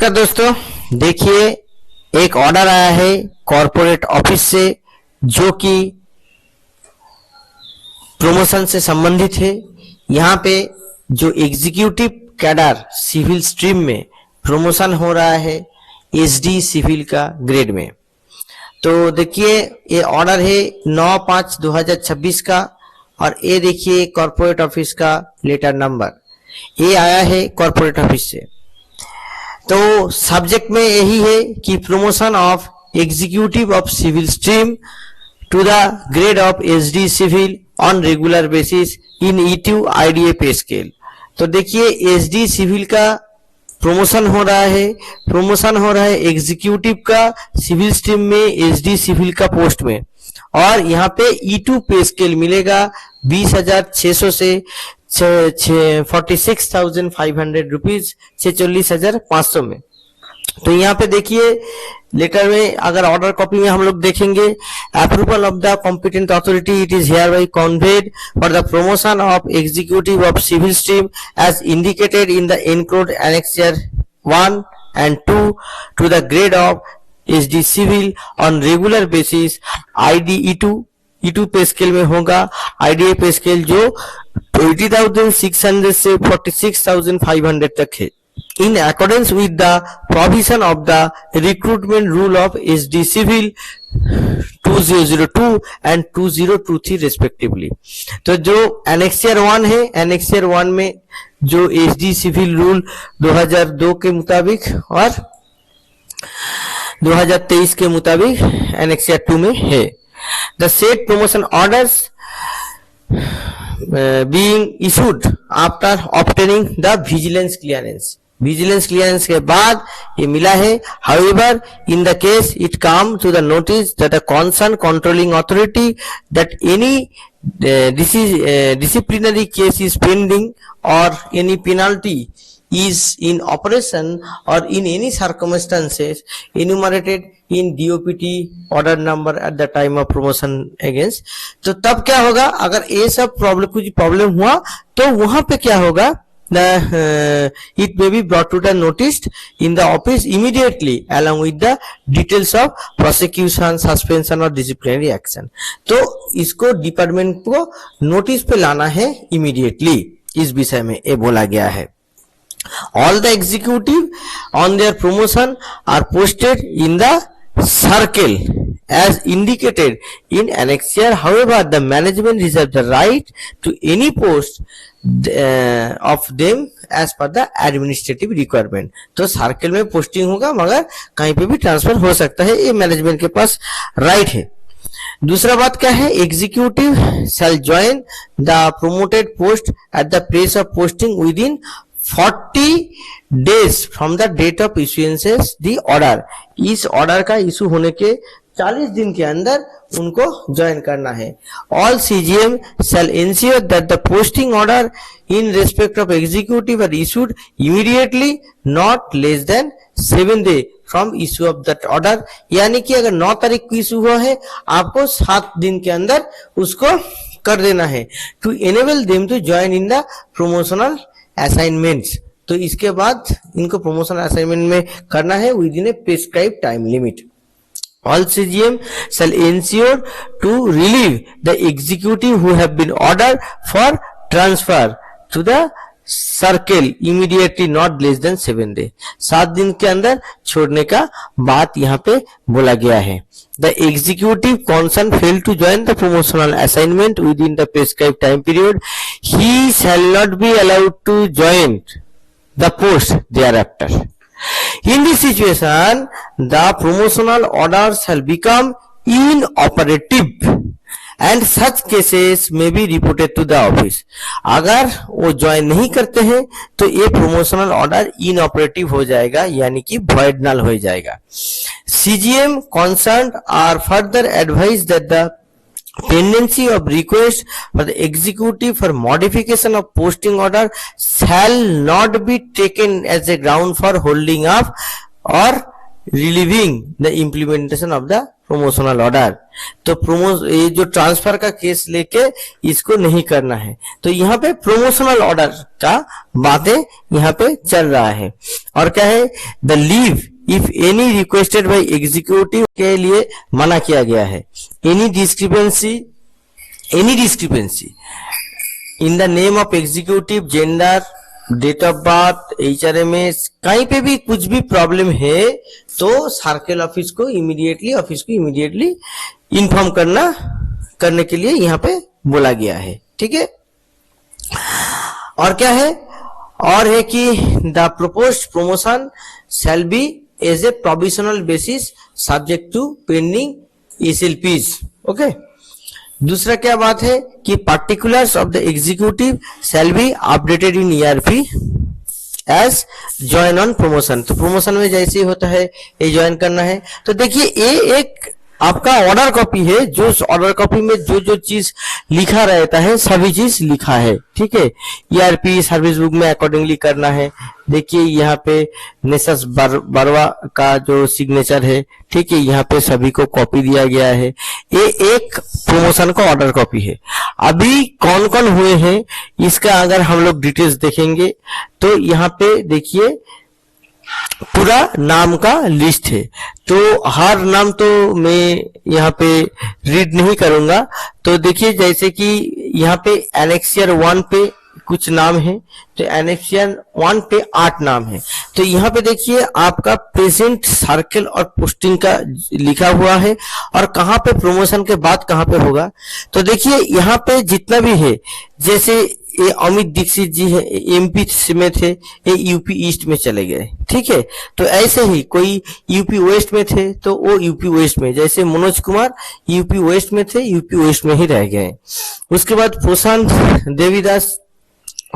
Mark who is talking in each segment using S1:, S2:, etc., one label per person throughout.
S1: नमस्कार दोस्तों, देखिए एक ऑर्डर आया है कॉर्पोरेट ऑफिस से जो कि प्रमोशन से संबंधित है। यहाँ पे जो एग्जीक्यूटिव कैडर सिविल स्ट्रीम में प्रमोशन हो रहा है एसडी सिविल का ग्रेड में। तो देखिए ये ऑर्डर है 9/5/2026 का और ये देखिए कॉर्पोरेट ऑफिस का लेटर नंबर ये आया है कॉर्पोरेट ऑफिस से। तो सब्जेक्ट में यही है कि promotion of executive of civil stream to the grade of SD civil on regular basis in E2 IDA pay scale. तो देखिए एसडी सिविल का प्रमोशन हो रहा है एग्जीक्यूटिव का सिविल स्ट्रीम में एसडी सिविल का पोस्ट में, और यहाँ पे E2 पे स्केल मिलेगा 20,600 से 46,500 रुपीज 46,500 में। तो यहाँ पे देखिए लेटर में अगर ऑर्डर कॉपी में हम लोग देखेंगे, approval of the competent authority it is hereby conveyed for the promotion of executive of civil stream as indicated in the enclosed annexure 1 and 2 to the grade of SD civil on regular basis ID E2 पे scale में होगा। IDA pay scale जो 20,600 से 46,500 तक है, in accordance with the provision of the recruitment rule of SD civil 2002 and 2023 respectively। तो जो एनेक्सियर 1 है, एनेक्सियर 1 में जो SD सिविल रूल 2002 के मुताबिक और 2023 के मुताबिक एनेक्सियर 2 में है। The said promotion orders being issued after obtaining the vigilance clearance। Vigilance clearance के बाद ये मिला है। However, in the case it come to the notice that the concerned controlling authority that any disciplinary case is pending or any penalty is in operation or in any circumstances enumerated in DOPT order number at the time of promotion against। तो तब क्या होगा अगर ये सब कुछ problem हुआ तो वहां पे क्या होगा, it may be brought to the notice in the office immediately along with the details of prosecution, suspension और disciplinary action। तो इसको डिपार्टमेंट को नोटिस पे लाना है immediately, इस विषय में ये बोला गया है। All the executive on their promotion are posted in the circle as indicated in annexure। However, the management reserves the right to any post of them as per the administrative requirement। तो circle में posting होगा मगर कहीं पे भी transfer हो सकता है, ये मैनेजमेंट के पास राइट है। दूसरा बात क्या है, executive shall join the promoted post at the place of posting within 40 days from the date of issuances the order। इस ऑर्डर का इशू होने के 40 दिन के अंदर उनको ज्वाइन करना है। All CGM shall ensure that the posting order in respect of executive are issued immediately not less than 7 days from issue of that order। यानी कि अगर 9 तारीख को इशू हुआ है आपको 7 दिन के अंदर उसको कर देना है to enable them to join in the promotional assignments। तो इसके बाद इनको प्रमोशन असाइनमेंट में करना है with in A prescribe time limit. All CGM shall ensure to relieve the executive who have been ordered for transfer to the circle immediately not less than 7 days। 7 दिन के अंदर छोड़ने का बात यहाँ पे बोला गया है। The executive concerned failed to join the promotional assignment within the prescribed time period, he shall not be allowed to join the post thereafter। In this situation, the promotional order shall become inoperative and such cases may be reported to the office। अगर वो join नहीं करते हैं तो ये promotional order inoperative हो जाएगा यानी कि void null हो जाएगा। CGM concerned are further advised that the pendency of request for the executive for modification of posting order shall not be taken as a ground for holding up or relieving the implementation of the promotional order. तो ये जो transfer का case लेके इसको नहीं करना है। तो यहाँ पे प्रमोशनल ऑर्डर का बातें यहाँ पे चल रहा है। और क्या है, the leave if any requested by executive के लिए मना किया गया है। Any discrepancy in the name of executive, gender, date of birth, HRMS, कहीं पे भी कुछ भी प्रॉब्लम है तो सर्कल ऑफिस को इमीडिएटली इन्फॉर्म करने के लिए यहाँ पे बोला गया है। ठीक है। और क्या है, और है कि the proposed promotion shall be as a provisional basis subject to pending SLPs। Okay. दूसरा क्या बात है कि particulars of the executive shall be updated in ERP as join on promotion. तो प्रमोशन में जैसे ही होता है ये ज्वाइन करना है। तो देखिए ये एक आपका ऑर्डर कॉपी है, जो ऑर्डर कॉपी में जो जो चीज लिखा रहता है सभी चीज लिखा है। ठीक है। ERP सर्विस बुक में अकॉर्डिंगली करना है। देखिए यहाँ पे नेसस बरवा का जो सिग्नेचर है, ठीक है, यहाँ पे सभी को कॉपी दिया गया है। ये एक प्रमोशन का ऑर्डर कॉपी है। अभी कौन कौन हुए हैं इसका अगर हम लोग डिटेल्स देखेंगे तो यहाँ पे देखिए पूरा नाम का लिस्ट है। तो हर नाम तो मैं यहाँ पे रीड नहीं करूंगा। तो देखिए जैसे कि यहाँ पे एनेक्सियर 1 पे कुछ नाम है, तो एनेक्सियर 1 पे 8 नाम है। तो यहाँ पे देखिए आपका प्रेजेंट सर्कल और पोस्टिंग का लिखा हुआ है और कहाँ पे प्रमोशन के बाद कहाँ पे होगा। तो देखिए यहाँ पे जितना भी है, जैसे ये अमित दीक्षित जी है, MP में थे, ये UP ईस्ट में चले गए। ठीक है। तो ऐसे ही कोई UP वेस्ट में थे तो वो UP वेस्ट में, जैसे मनोज कुमार UP वेस्ट में थे, UP वेस्ट में ही रह गए। उसके बाद प्रशांत देवीदास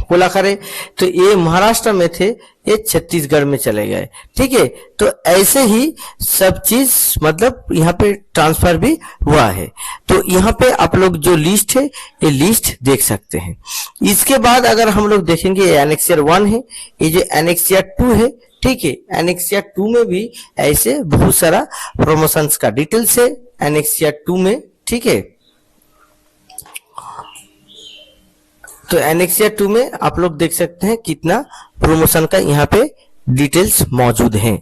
S1: कोलाखरे, तो ये महाराष्ट्र में थे, ये छत्तीसगढ़ में चले गए। ठीक है। तो ऐसे ही सब चीज मतलब यहाँ पे ट्रांसफर भी हुआ है। तो यहाँ पे आप लोग जो लिस्ट है ये लिस्ट देख सकते हैं। इसके बाद अगर हम लोग देखेंगे ये एनेक्सियर 1 है, ये जो एनेक्सियर 2 है, ठीक है, एनेक्सियर 2 में भी ऐसे बहुत सारा प्रमोशंस का डिटेल्स है एनेक्सियर 2 में। ठीक है। तो एनेक्सियर 2 में आप लोग देख सकते हैं कितना प्रमोशन का यहाँ पे डिटेल्स मौजूद हैं।